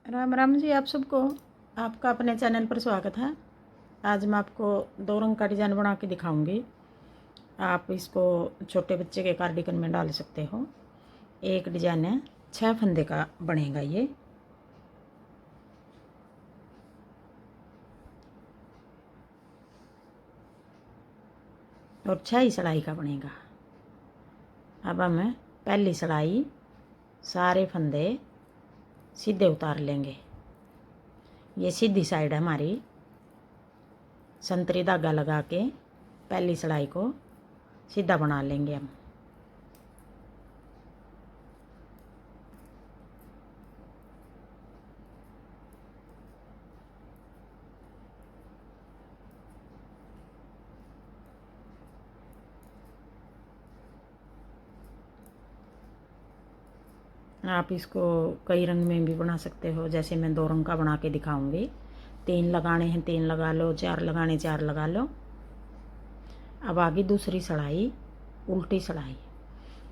राम राम जी आप सबको। आपका अपने चैनल पर स्वागत है। आज मैं आपको 2 रंग का डिज़ाइन बना के दिखाऊंगी। आप इसको छोटे बच्चे के कार्डिगन में डाल सकते हो। एक डिज़ाइन है 6 फंदे का बनेगा ये, और 6 ही सिलाई का बनेगा। अब हम पहली सिलाई सारे फंदे सीधे उतार लेंगे। ये सीधी साइड है हमारी। संतरी धागा लगा के पहली सिलाई को सीधा बना लेंगे हम। आप इसको कई रंग में भी बना सकते हो, जैसे मैं 2 रंग का बना के दिखाऊंगी। 3 लगाने हैं 3 लगा लो, 4 लगाने 4 लगा लो। अब आगे दूसरी सिलाई उल्टी सिलाई।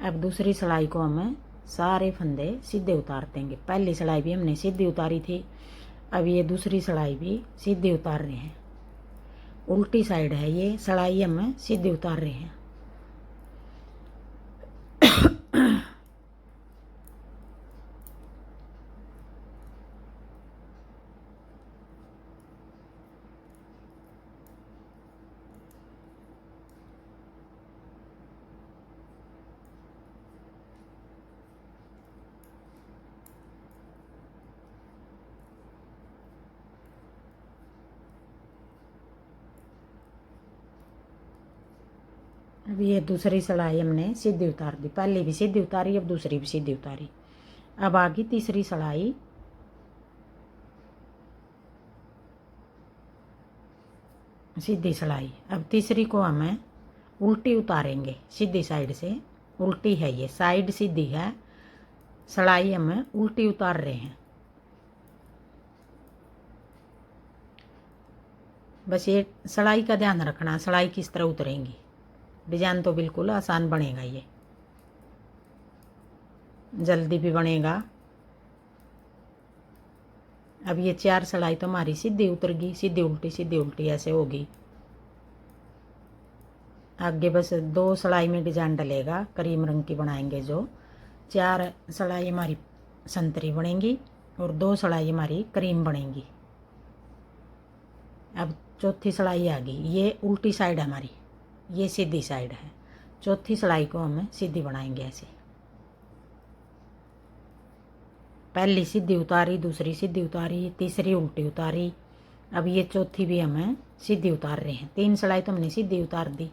अब दूसरी सिलाई को हम सारे फंदे सीधे उतार देंगे। पहली सिलाई भी हमने सीधी उतारी थी, अब ये दूसरी सिलाई भी सीधे उतार रहे हैं। उल्टी साइड है ये सिलाई, हम सीधे उतार रहे हैं। अब ये दूसरी सिलाई हमने सीधी उतार दी। पहली भी सीधी उतारी, अब दूसरी भी सीधी उतारी। अब आगे तीसरी सिलाई सीधी सिलाई। अब तीसरी को हमें उल्टी उतारेंगे सीधी साइड से। उल्टी है ये, साइड सीधी है, सिलाई हम उल्टी उतार रहे हैं। बस ये सिलाई का ध्यान रखना, सिलाई किस तरह उतरेंगी। डिजाइन तो बिल्कुल आसान बनेगा, ये जल्दी भी बनेगा। अब ये 4 सिलाई तो हमारी सीधी उतरगी, सीधी उल्टी ऐसे होगी। आगे बस 2 सिलाई में डिजाइन डलेगा, क्रीम रंग की बनाएंगे जो। 4 सिलाई हमारी संतरी बनेंगी और 2 सिलाई हमारी क्रीम बनेंगी। अब चौथी सिलाई आ गई, ये उल्टी साइड है हमारी, ये सीधी साइड है। चौथी सिलाई को हम सीधी बनाएंगे ऐसे। पहली सीधी उतारी, दूसरी सीधी उतारी, तीसरी उल्टी उतारी। अब ये चौथी भी हम सीधी उतार रहे हैं। 3 सिलाई तो हमने सीधी उतार दी।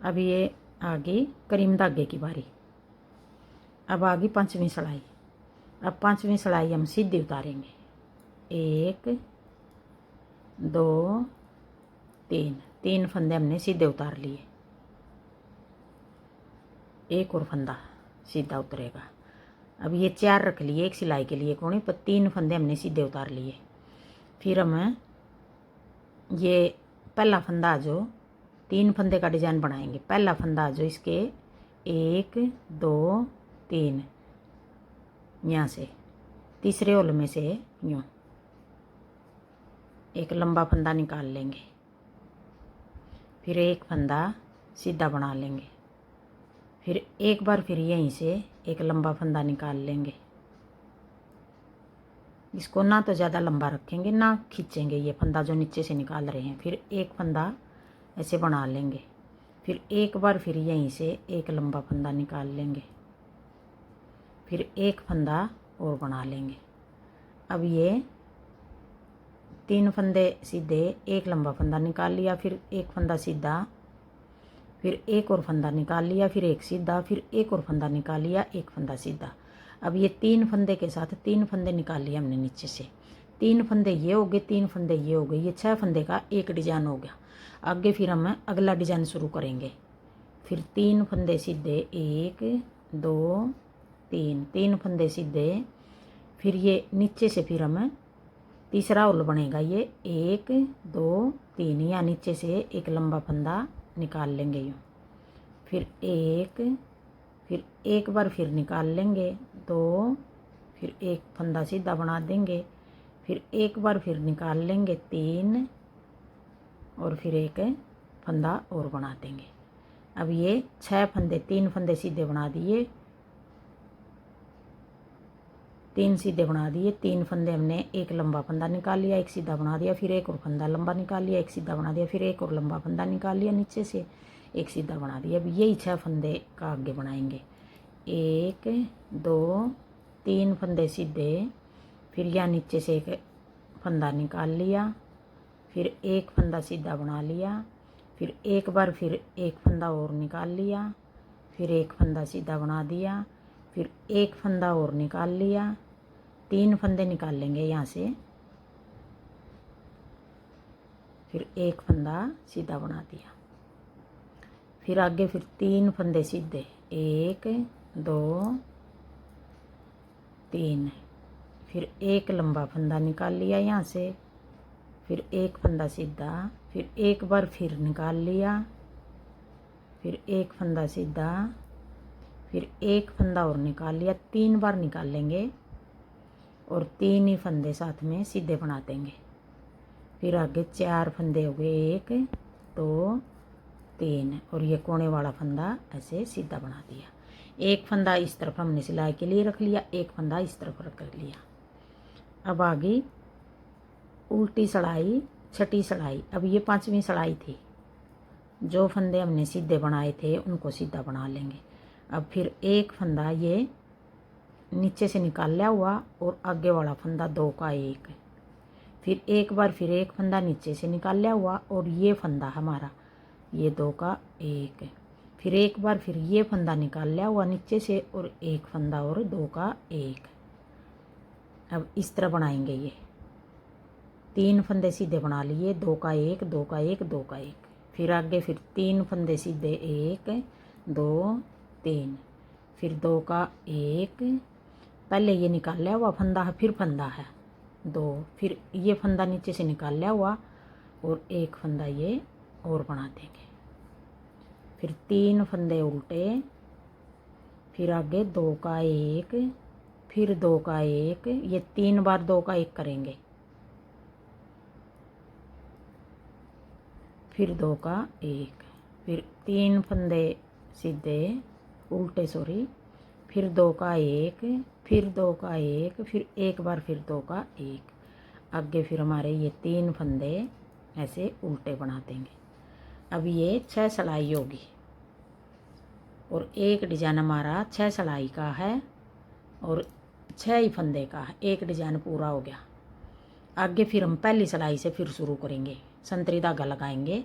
अब ये आ गई क्रीम धागे की बारी। अब आ गई 5वीं सिलाई। अब 5वीं सिलाई हम सीधी उतारेंगे। 1 2 3 फंदे हमने सीधे उतार लिए। एक और फंदा सीधा उतरेगा। अब ये 4 रख लिए एक सिलाई के लिए कोने पर। 3 फंदे हमने सीधे उतार लिए। फिर हम ये पहला फंदा जो 3 फंदे का डिजाइन बनाएंगे। पहला फंदा जो इसके 1 2 3 यहाँ से तीसरे होल में से यूँ एक लंबा फंदा निकाल लेंगे। फिर एक फंदा सीधा बना लेंगे। फिर एक बार फिर यहीं से एक लंबा फंदा निकाल लेंगे। इसको ना तो ज़्यादा लंबा रखेंगे ना खींचेंगे, ये फंदा जो नीचे से निकाल रहे हैं। फिर एक फंदा ऐसे बना लेंगे। फिर एक बार फिर यहीं से एक लंबा फंदा निकाल लेंगे। फिर एक फंदा और बना लेंगे। अब ये 3 फंदे सीधे, एक लंबा फंदा निकाल लिया, फिर एक फंदा सीधा, फिर एक और फंदा निकाल लिया, फिर एक सीधा, फिर एक और फंदा निकाल लिया, एक फंदा सीधा। अब ये 3 फंदे के साथ 3 फंदे निकाल लिए हमने नीचे से। 3 फंदे ये हो गए, 3 फंदे ये हो गए। ये 6 फंदे का एक डिजाइन हो गया। आगे फिर हम अगला डिजाइन शुरू करेंगे। फिर 3 फंदे सीधे, 1 2 3, 3 फंदे सीधे। फिर ये नीचे से फिर हम तीसरा उल बनेगा, ये 1 2 3, या नीचे से एक लंबा फंदा निकाल लेंगे यूँ। फिर फिर एक बार फिर निकाल लेंगे 2, फिर एक फंदा सीधा बना देंगे। फिर एक बार फिर निकाल लेंगे 3, और फिर एक फंदा और बना देंगे। अब ये 6 फंदे, 3 फंदे सीधे बना दिए, 3 सीधे बना दिए, 3 फंदे हमने एक लंबा फंदा निकाल लिया, एक सीधा बना दिया, फिर एक और फंदा लंबा निकाल लिया, एक सीधा बना दिया, फिर एक और लंबा फंदा निकाल लिया, नीचे से एक सीधा बना दिया। अब यही 6 फंदे का आगे बनाएंगे। 1 2 3 फंदे सीधे, फिर यहाँ नीचे से एक फंदा निकाल लिया, फिर एक फंदा सीधा बना लिया, फिर एक बार फिर एक फंदा और निकाल लिया, फिर एक फंदा सीधा बना दिया, फिर एक फंदा और निकाल लिया, 3 फंदे निकाल लेंगे यहाँ से, फिर एक फंदा सीधा बना दिया। फिर आगे फिर 3 फंदे सीधे, 1 2 3, फिर एक लंबा फंदा निकाल लिया यहाँ से, फिर एक फंदा सीधा, फिर एक बार फिर निकाल लिया, फिर एक फंदा सीधा, फिर एक फंदा और निकाल लिया, 3 बार निकाल लेंगे और 3 ही फंदे साथ में सीधे बना देंगे। फिर आगे 4 फंदे हो गए, 1 2 3, और ये कोने वाला फंदा ऐसे सीधा बना दिया। एक फंदा इस तरफ हमने सिलाई के लिए रख लिया, एक फंदा इस तरफ रख लिया। अब आगे उल्टी सड़ाई, छठी सड़ाई। अब ये 5वीं सड़ाई थी, जो फंदे हमने सीधे बनाए थे उनको सीधा बना लेंगे। अब फिर एक फंदा ये नीचे से निकाल लिया हुआ, और आगे वाला फंदा 2 का 1, फिर एक बार फिर एक फंदा नीचे से निकाल लिया हुआ, और ये फंदा हमारा ये 2 का 1, फिर एक बार फिर ये फंदा निकाल लिया हुआ नीचे से, और एक फंदा और 2 का 1। अब इस तरह बनाएंगे। ये 3 फंदे सीधे बना लिए, 2 का 1 2 का 1 2 का 1, फिर आगे फिर 3 फंदे सीधे, 1 2 3, फिर 2 का 1, पहले ये निकाल लिया हुआ फंदा है, फिर फंदा है 2, फिर ये फंदा नीचे से निकाल लिया हुआ, और एक फंदा ये और बना देंगे। फिर 3 फंदे उल्टे, फिर आगे 2 का 1, फिर 2 का 1, ये 3 बार 2 का 1 करेंगे, फिर 2 का 1, फिर 3 फंदे सीधे उल्टे, फिर 2 का 1, फिर 2 का 1, फिर एक बार फिर 2 का 1। आगे फिर हमारे ये 3 फंदे ऐसे उल्टे बना देंगे। अब ये 6 सलाई होगी, और एक डिजाइन हमारा 6 सलाई का है और 6 ही फंदे का है। एक डिजाइन पूरा हो गया। आगे फिर हम पहली सिलाई से फिर शुरू करेंगे, संतरी धागा लगाएंगे।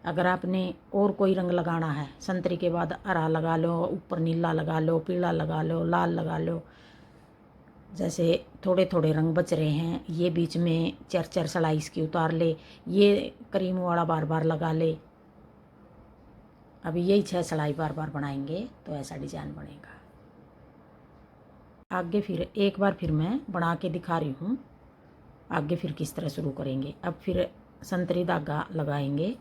अगर आपने और कोई रंग लगाना है, संतरी के बाद हरा लगा लो, ऊपर नीला लगा लो, पीला लगा लो, लाल लगा लो, जैसे थोड़े थोड़े रंग बच रहे हैं, ये बीच में 4 सिलाई इसकी उतार ले, ये क्रीम वाला बार बार लगा ले। अभी यही 6 सिलाई बार बार बनाएंगे तो ऐसा डिजाइन बनेगा। आगे फिर एक बार फिर मैं बना के दिखा रही हूँ, आगे फिर किस तरह शुरू करेंगे। अब फिर संतरी धागा लगाएंगे,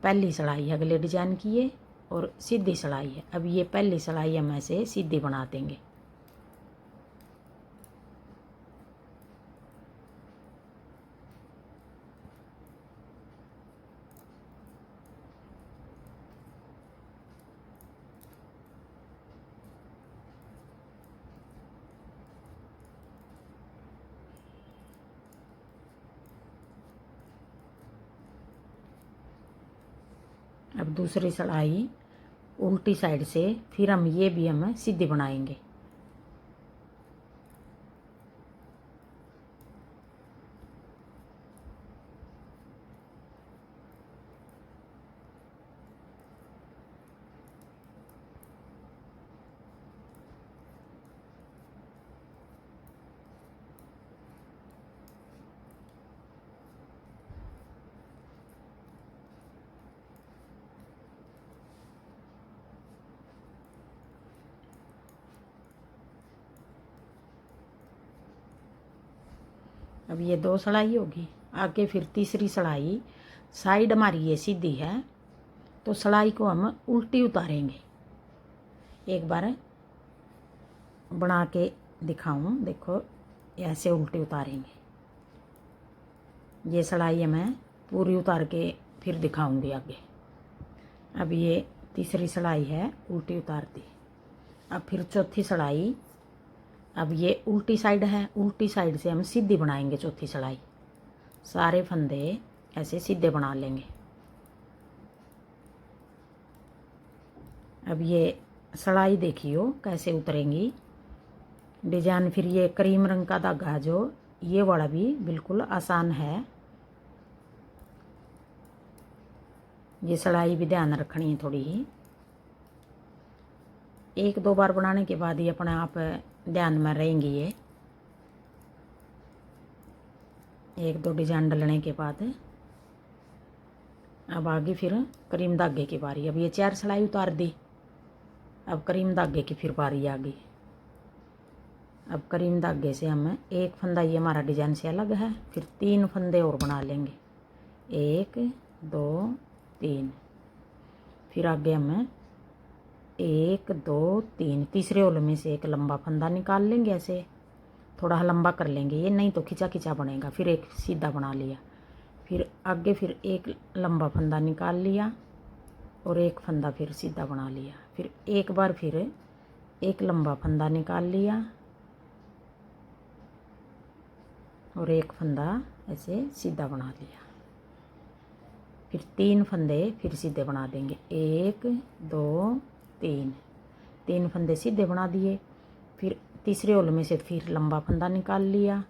पहली सिलाई अगले डिजाइन की है और सीधी सिलाई है। अब ये पहली सिलाई हम ऐसे सीधी बना देंगे। अब दूसरी सिलाई उल्टी साइड से फिर हम ये भी हम सीधी बनाएंगे। अब ये 2 सिलाई होगी। आगे फिर तीसरी सिलाई, साइड हमारी ये सीधी है तो सिलाई को हम उल्टी उतारेंगे। एक बार बना के दिखाऊं, देखो ऐसे उल्टी उतारेंगे। ये सिलाई मैं पूरी उतार के फिर दिखाऊंगी आगे। अब ये तीसरी सिलाई है, उल्टी उतार दी। अब फिर चौथी सिलाई, अब ये उल्टी साइड है, उल्टी साइड से हम सीधी बनाएंगे चौथी सिलाई। सारे फंदे ऐसे सीधे बना लेंगे। अब ये सिलाई देखियो कैसे उतरेंगी डिजाइन। फिर ये क्रीम रंग का धागा जो ये वाला भी बिल्कुल आसान है। ये सिलाई भी ध्यान रखनी है थोड़ी ही। 1-2 बार बनाने के बाद ये अपने आप ध्यान में रहेंगी। ये 1-2 डिजाइन डलने के बाद अब आगे फिर क्रीम धागे की बारी। अब ये 4 सिलाई उतार दी। अब क्रीम धागे की फिर बारी आ गई। अब क्रीम धागे से हम एक फंदा, ये हमारा डिजाइन से अलग है, फिर 3 फंदे और बना लेंगे। 1 2 3। फिर आगे हम 1 2 3 तीसरे होल में से एक लंबा फंदा निकाल लेंगे। ऐसे थोड़ा लंबा कर लेंगे, ये नहीं तो खिंचा खिंचा बनेगा। फिर एक सीधा बना लिया। फिर आगे फिर एक लंबा फंदा निकाल लिया और एक फंदा फिर सीधा बना लिया। फिर एक बार फिर एक लंबा फंदा निकाल लिया और एक फंदा ऐसे सीधा बना लिया। फिर 3 फंदे फिर सीधे बना देंगे। 1 2 3। 3 फंदे सीधे बना दिए। फिर तीसरे होल में से फिर लंबा फंदा निकाल लिया,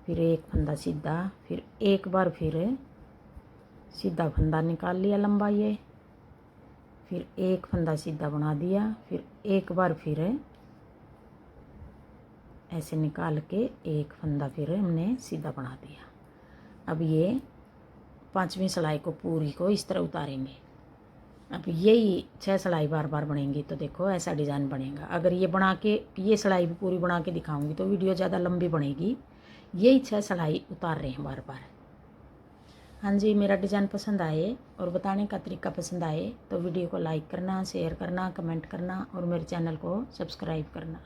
फिर एक फंदा सीधा, फिर एक बार फिर सीधा फंदा निकाल लिया लंबा ये, फिर एक फंदा सीधा बना दिया, फिर एक बार फिर ऐसे निकाल के एक फंदा फिर हमने सीधा बना दिया। अब ये 5वीं सिलाई को पूरी को इस तरह उतारेंगे। अब यही 6 सिलाई बार बार बनेंगी तो देखो ऐसा डिज़ाइन बनेगा। अगर ये बना के ये सिलाई भी पूरी बना के दिखाऊंगी तो वीडियो ज़्यादा लंबी बनेगी। यही 6 सिलाई उतार रहे हैं बार बार। हाँ जी, मेरा डिज़ाइन पसंद आए और बताने का तरीका पसंद आए तो वीडियो को लाइक करना, शेयर करना, कमेंट करना और मेरे चैनल को सब्सक्राइब करना।